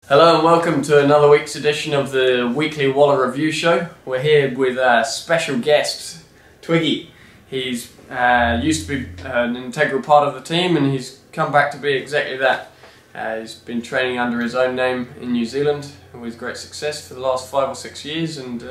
Hello and welcome to another week's edition of the weekly Waller Review Show. We're here with a special guest, Twiggy. He's used to be an integral part of the team and he's come back to be exactly that. He's been training under his own name in New Zealand with great success for the last 5 or 6 years, and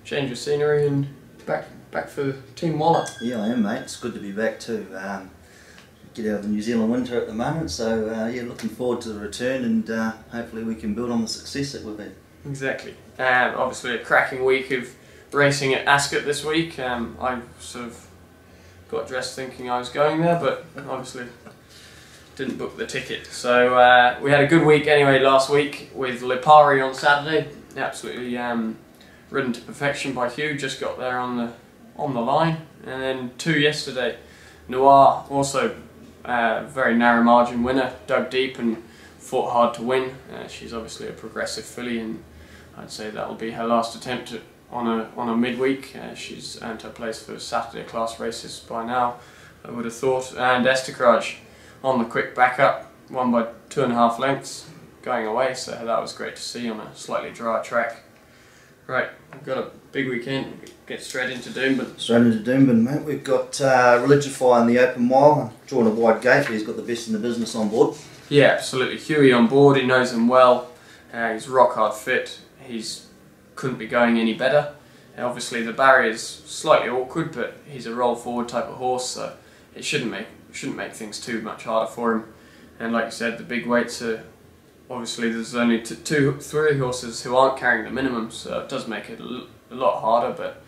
change of scenery and back for Team Waller. Yeah, I am, mate. It's good to be back too. Get out of the New Zealand winter at the moment, so yeah, looking forward to the return, and hopefully we can build on the success that we've had. Exactly. Obviously a cracking week of racing at Ascot this week. I sort of got dressed thinking I was going there, but obviously didn't book the ticket. So we had a good week anyway last week with Lipari on Saturday. Absolutely ridden to perfection by Hugh. Just got there on the line, and then 2 yesterday. Noir also very narrow margin winner, dug deep and fought hard to win. She's obviously a progressive filly, and I'd say that will be her last attempt on a midweek. She's earned her place for Saturday class races by now, I would have thought. And Estacrage on the quick backup, won by 2.5 lengths going away, so that was great to see on a slightly drier track. Right, we've got a big weekend. Get straight into Doomben. Straight into Doomben, mate. We've got Religify in the open mile, drawing a wide gate. He's got the best in the business on board. Yeah, absolutely. Huey on board, he knows him well. He's rock hard fit. He's couldn't be going any better. Obviously the barrier's slightly awkward, but he's a roll forward type of horse, so it shouldn't make things too much harder for him. And like you said, the big weights are obviously there's only three horses who aren't carrying the minimum, so it does make it a lot harder, but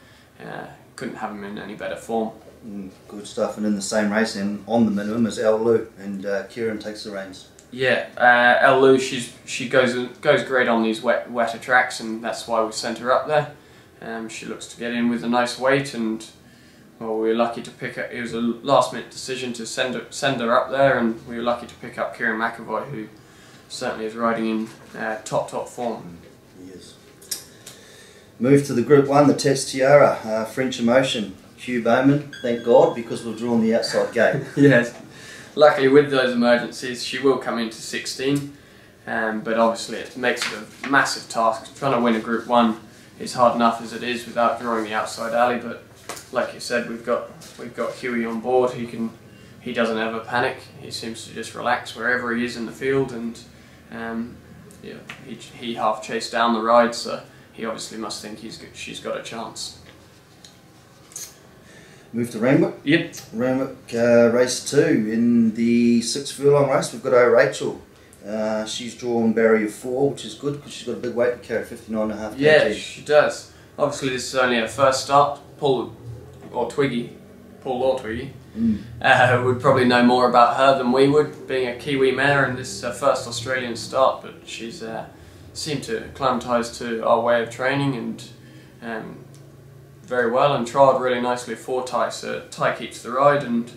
couldn't have him in any better form. Good stuff. And in the same race and on the minimum is El Lou, and Kieran takes the reins. Yeah, El Lou, she goes great on these wetter tracks, and that's why we sent her up there. She looks to get in with a nice weight, and well, we were lucky to pick up. It was a last-minute decision to send her up there, and we were lucky to pick up Kieran McAvoy, who certainly is riding in top form. He is. Move to the Group 1, the Test Tiara, French Emotion. Hugh Bowman, thank God, because we've drawn the outside gate. Yes, luckily with those emergencies she will come into 16, but obviously it makes it a massive task. Trying to win a Group 1 is hard enough as it is without drawing the outside alley, but like you said, we've got Huey on board. He doesn't ever panic. He seems to just relax wherever he is in the field, and yeah, he half chased down the ride, so he obviously must think she's got a chance. Move to Randwick. Yep. Randwick race 2 in the 6 furlong race. We've got Rachel. She's drawn barrier 4, which is good because she's got a big weight to carry, 59.5 kg. Yeah, she does. Obviously this is only her first start. Paul or Twiggy would probably know more about her than we would, being a Kiwi mare, and this is her first Australian start, but she's seemed to acclimatise to our way of training and very well, and trialled really nicely for Ty, so Ty keeps the ride, and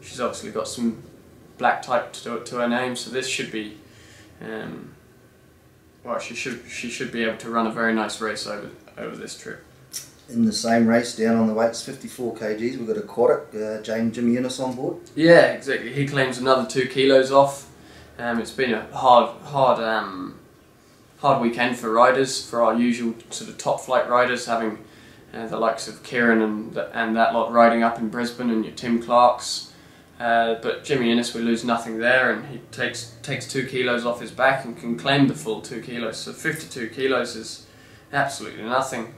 she's obviously got some black type to her name, so this should be well, she should be able to run a very nice race over this trip. In the same race, down on the weights, 54 kgs, we've got Aquatic, Jimmy Innes on board. Yeah, exactly. He claims another 2 kilos off. It's been a hard weekend for riders, for our usual sort of top flight riders, having the likes of Kieran and that lot riding up in Brisbane, and your Tim Clarks. But Jimmy Innes, we lose nothing there, and he takes 2 kilos off his back and can claim the full 2 kilos. So 52 kilos is absolutely nothing.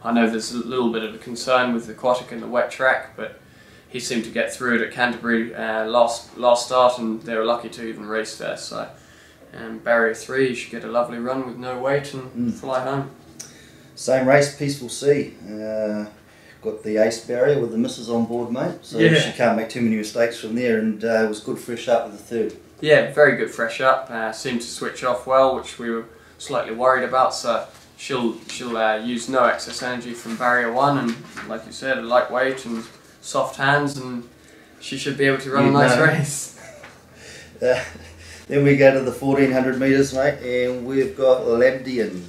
I know there's a little bit of a concern with Aquatic and the wet track, but he seemed to get through it at Canterbury last start, and they were lucky to even race there. So barrier 3, you should get a lovely run with no weight and fly home. Same race, Peaceful Sea. Got the ace barrier with the missus on board, mate, so yeah, she can't make too many mistakes from there, and it was good fresh up with the 3rd. Yeah, very good fresh up. Seemed to switch off well, which we were slightly worried about, so she'll use no excess energy from barrier 1, and like you said, a lightweight and soft hands, and she should be able to run a nice race. Then we go to the 1400 metres, mate, and we've got Labdian,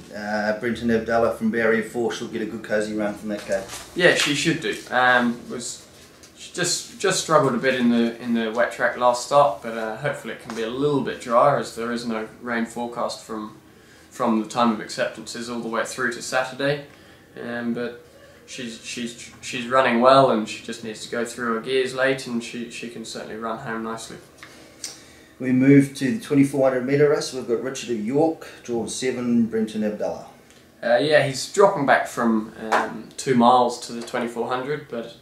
Brenton Abdallah from barrier 4. She'll get a good cosy run from that cave. Yeah, she should do. she just struggled a bit in the wet track last start, but hopefully it can be a little bit drier, as there is no rain forecast from the time of acceptances all the way through to Saturday. But she's running well, and she just needs to go through her gears late, and she can certainly run home nicely. We move to the 2400 metre race. We've got Richard of York, drawn 7, Brenton Abdallah. Yeah, he's dropping back from 2 miles to the 2400, but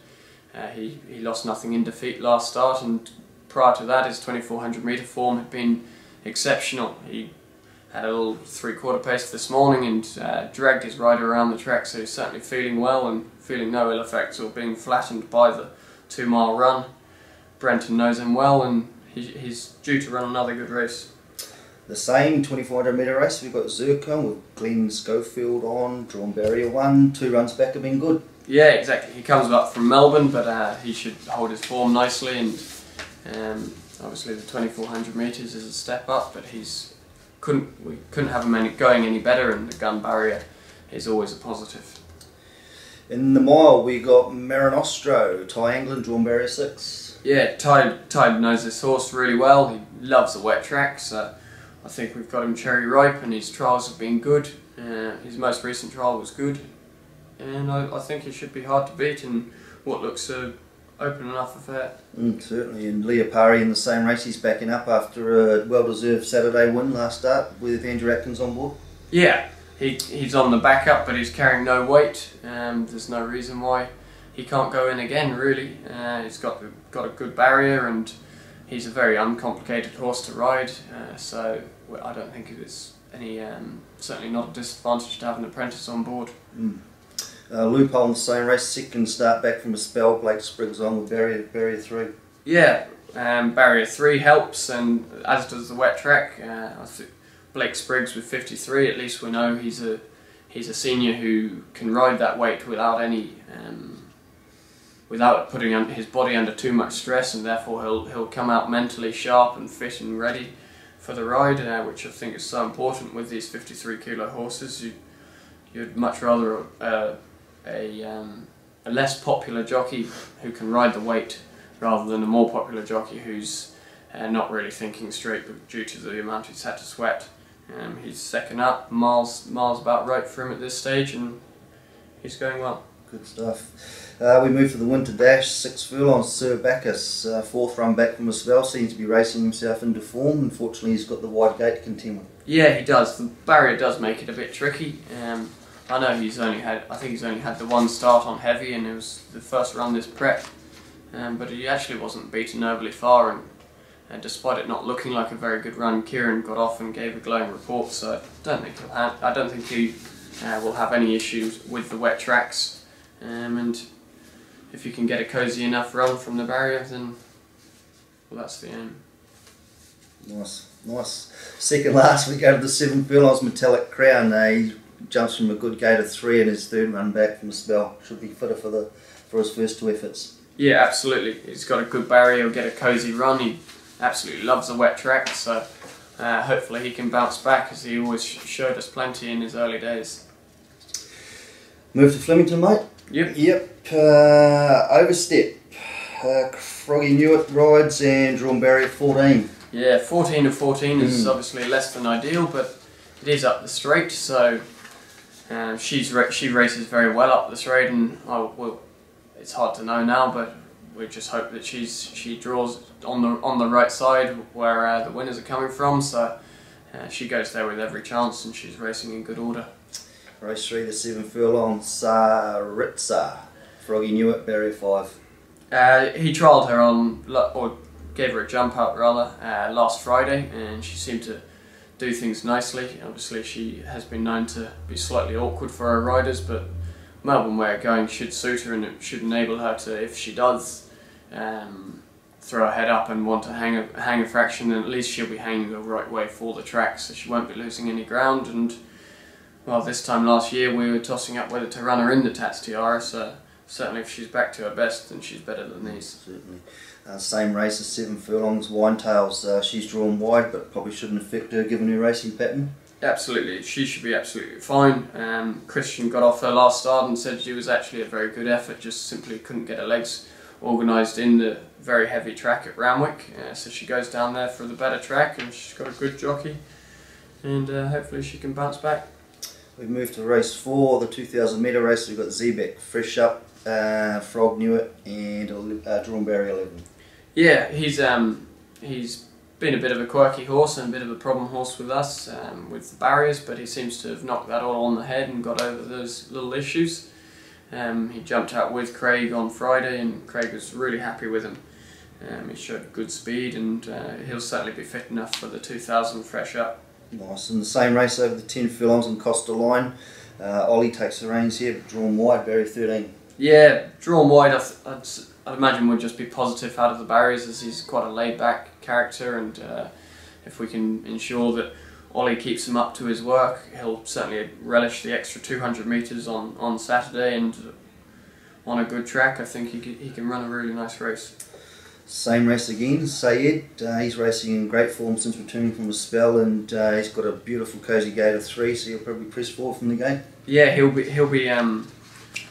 he lost nothing in defeat last start, and prior to that his 2400 metre form had been exceptional. He had a little 3/4 pace this morning and dragged his rider around the track, so he's certainly feeling well and feeling no ill effects or being flattened by the 2 mile run. Brenton knows him well, and he's due to run another good race. The same 2400 metre race, we've got Zircon with Glenn Schofield on, drawn barrier 1, 2 runs back have been good. Yeah, exactly. He comes up from Melbourne, but he should hold his form nicely, and obviously the 2400 metres is a step up, but we couldn't have him going any better, and the gun barrier is always a positive. In the mile we got Marinostro, Ty Anglin, drawn barrier 6. Yeah, Ty knows this horse really well. He loves the wet track, so I think we've got him cherry ripe, and his trials have been good. His most recent trial was good, and I think he should be hard to beat in what looks an open enough affair. Certainly, and Leopari in the same race, he's backing up after a well-deserved Saturday win last start with Andrew Atkins on board. Yeah, he's on the backup, but he's carrying no weight. There's no reason why he can't go in again, really. He's got a good barrier, and he's a very uncomplicated horse to ride, so I don't think it's certainly not a disadvantage to have an apprentice on board. Loophole in the same race, second start back from a spell, Blake Spriggs on with barrier 3. Yeah, barrier 3 helps, and as does the wet track. I think Blake Spriggs with 53, at least we know he's a senior who can ride that weight without without putting his body under too much stress, and therefore he'll come out mentally sharp and fit and ready for the ride, which I think is so important with these 53 kilo horses. You'd much rather a less popular jockey who can ride the weight rather than a more popular jockey who's not really thinking straight due to the amount he's had to sweat. He's second up, miles about right for him at this stage, and he's going well. Good stuff. We move to the Winter Dash, 6 furlongs, Sir Bacchus, 4th run back from a spell, seems to be racing himself into form. Unfortunately he's got the wide gate to contend with. Yeah, he does. The barrier does make it a bit tricky. I know I think he's only had the one start on heavy, and it was the first run this prep, but he actually wasn't beaten overly far, and despite it not looking like a very good run, Kieran got off and gave a glowing report, so I don't think he will have any issues with the wet tracks, and if you can get a cosy enough run from the barrier, then that's the aim. Nice. Second last, we go to the 7 furlongs, Metallic Crown. He jumps from a good gate of 3 in his third run back from the spell. Should be fitter for his first 2 efforts. Yeah, absolutely. He's got a good barrier, he'll get a cosy run. He absolutely loves the wet track, so hopefully he can bounce back, as he always showed us plenty in his early days. Move to Flemington, mate? Yep. Overstep. Froggy Newitt rides and drawn barrier 14. Yeah, 14 of 14 is obviously less than ideal, but it is up the straight, so she races very well up the straight, and it's hard to know now, but we just hope that she draws on the right side where the winners are coming from, so she goes there with every chance, and she's racing in good order. Race 3, the 7 furlongs, Saritza, Froggy Newitt, barrier 5. He trialled her or gave her a jump out rather, last Friday, and she seemed to do things nicely. Obviously she has been known to be slightly awkward for her riders, but Melbourne way of going should suit her, and it should enable her to, if she does throw her head up and want to hang a fraction, then at least she'll be hanging the right way for the track, so she won't be losing any ground. And well, this time last year we were tossing up whether to run her in the Tats Tiara, so certainly if she's back to her best, then she's better than these. Certainly. Same race as 7 furlongs, Winetails. She's drawn wide, but probably shouldn't affect her given her racing pattern. Absolutely, she should be absolutely fine. Christian got off her last start and said she was actually a very good effort, just simply couldn't get her legs organised in the very heavy track at Randwick, so she goes down there for the better track, and she's got a good jockey, and hopefully she can bounce back. We've moved to race 4, the 2,000 metre race. We've got Zebek, Fresh Up, Frog Newitt, and Drawn Barrier 11. Yeah, he's been a bit of a quirky horse and a bit of a problem horse with us with the barriers, but he seems to have knocked that all on the head and got over those little issues. He jumped out with Craig on Friday, and Craig was really happy with him. He showed good speed, and he'll certainly be fit enough for the 2,000 Fresh Up. Nice. In the same race over the 10 furlongs on Costa Line, Ollie takes the reins here, but Drawn Wide, Barrier 13. Yeah, Drawn Wide, I'd imagine would just be positive out of the barriers, as he's quite a laid-back character, and if we can ensure that Ollie keeps him up to his work, he'll certainly relish the extra 200 metres on Saturday, and on a good track I think he can run a really nice race. Same race again, Sayed. He's racing in great form since returning from a spell, and he's got a beautiful cosy gate of 3, so he'll probably press forward from the gate. Yeah, he'll be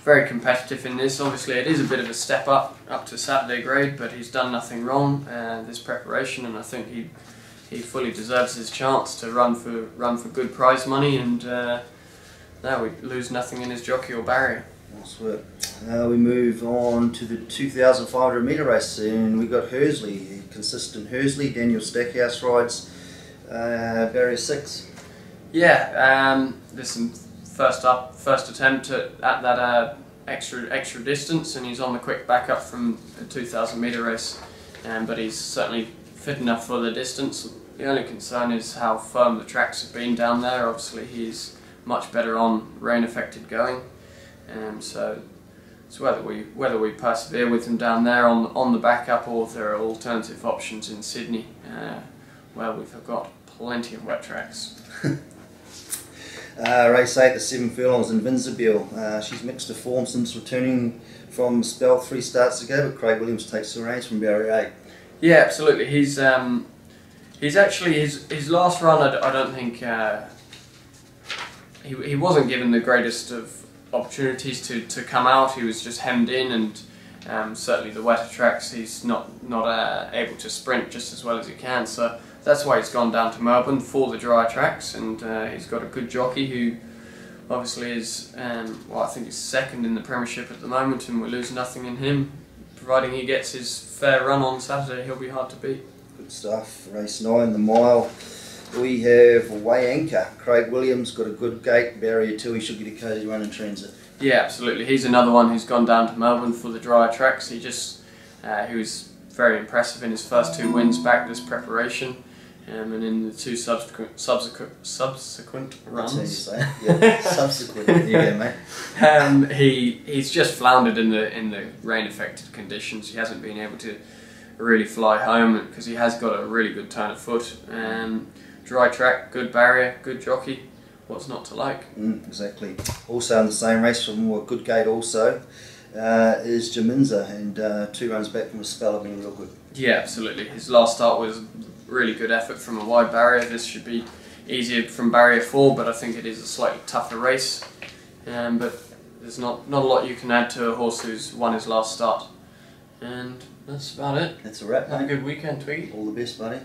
very competitive in this. Obviously it is a bit of a step up to Saturday grade, but he's done nothing wrong this preparation, and I think he fully deserves his chance to run for good prize money, and now we lose nothing in his jockey or barrier. Nice work. We move on to the 2,500 metre race, and we got Hersley, consistent Hersley. Daniel Stackhouse rides barrier 6. Yeah, there's some first attempt at that extra distance, and he's on the quick backup from a 2,000 metre race, but he's certainly fit enough for the distance. The only concern is how firm the tracks have been down there. Obviously he's much better on rain affected going, so it's whether we persevere with him down there on the backup, or if there are alternative options in Sydney where we've got plenty of wet tracks. Race 8, the 7 furlongs, Invincible. She's mixed her form since returning from spell 3 starts ago, but Craig Williams takes the reins from barrier 8. Yeah, absolutely. He's actually his last run. I don't think he wasn't given the greatest of opportunities to come out. He was just hemmed in, and certainly the wetter tracks he's not able to sprint just as well as he can. So that's why he's gone down to Melbourne for the drier tracks, and he's got a good jockey who obviously is, I think he's second in the Premiership at the moment, and we lose nothing in him. Providing he gets his fair run on Saturday, he'll be hard to beat. Good stuff. Race 9, the mile. We have Way Anchor. Craig Williams got a good gate, barrier 2. He should get a cosy run in transit. Yeah, absolutely. He's another one who's gone down to Melbourne for the drier tracks. He was very impressive in his first 2 wins back this preparation. And in the 2 subsequent runs, that's how you say it. Yeah, subsequent. There you go, mate. He's just floundered in the rain-affected conditions. He hasn't been able to really fly home because he has got a really good turn of foot. Dry track, good barrier, good jockey. What's not to like? Exactly. Also in the same race from a good gate also is Jaminza, and 2 runs back from a spell have been real good. Yeah, absolutely. His last start was really good effort from a wide barrier. This should be easier from barrier 4, but I think it is a slightly tougher race. But there's not a lot you can add to a horse who's won his last start. And that's about it. That's a wrap, mate. Have a good weekend, Twiggy. All the best, buddy.